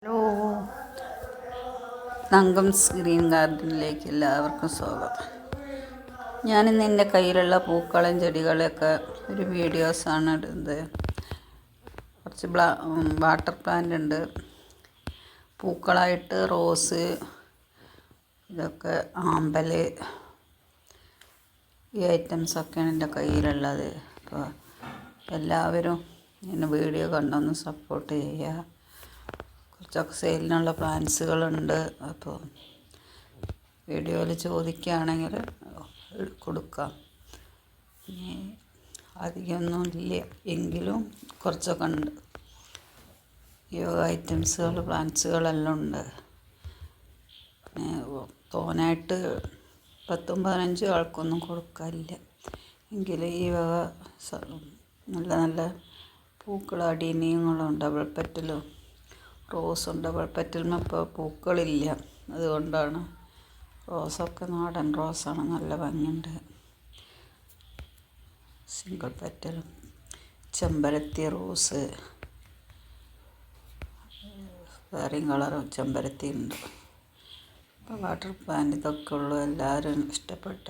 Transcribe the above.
Hello, തങ്കംസ് green ഗാർഡനിലേക്ക് എല്ലാവർക്കും സ്വാഗതം. ഞാനിന്ന് എൻ്റെ കയ്യിലുള്ള പൂക്കളും ചെടികളൊക്കെ ഒരു വീഡിയോസാണ് ഇടുന്നത്. കുറച്ച് വാട്ടർ പ്ലാന്റ് ഉണ്ട്, പൂക്കളായിട്ട് റോസ്, ഇതൊക്കെ ആമ്പൽ, ഈ ഐറ്റംസൊക്കെയാണ് എൻ്റെ കയ്യിലുള്ളത്. അപ്പോൾ എല്ലാവരും എൻ്റെ വീഡിയോ കണ്ടൊന്ന് സപ്പോർട്ട് ചെയ്യുക. കുറച്ചൊക്കെ സെയിലിനുള്ള പ്ലാൻസുകളുണ്ട്. അപ്പോൾ വീഡിയോയിൽ ചോദിക്കുകയാണെങ്കിൽ കൊടുക്കാം. ഇനി അധികമൊന്നും ഇല്ല എങ്കിലും കുറച്ചൊക്കെ ഉണ്ട്. യോഗ ഐറ്റംസുകൾ പ്ലാൻസുകളെല്ലാം ഉണ്ട്. തോനായിട്ട് 10-15 ആൾക്കൊന്നും കൊടുക്കാനില്ല. എങ്കിൽ ഈ വക നല്ല നല്ല പൂക്കൾ അടീനിയങ്ങളും ഡബിൾ പെറ്റലും റോസും ഡബിൾ പെറ്റലിന് ഇപ്പോൾ പൂക്കളില്ല. അതുകൊണ്ടാണ്. റോസൊക്കെ നാടൻ റോസാണ്, നല്ല ഭംഗിയുണ്ട്. സിംഗിൾ പെറ്റലും ചെമ്പരത്തി റോസ്, വേറെയും കളറും ചെമ്പരത്തി ഉണ്ട്. ഇപ്പോൾ വാട്ടർ പ്ലാന്റ് ഇതൊക്കെ ഉള്ളൂ എല്ലാവരും ഇഷ്ടപ്പെട്ട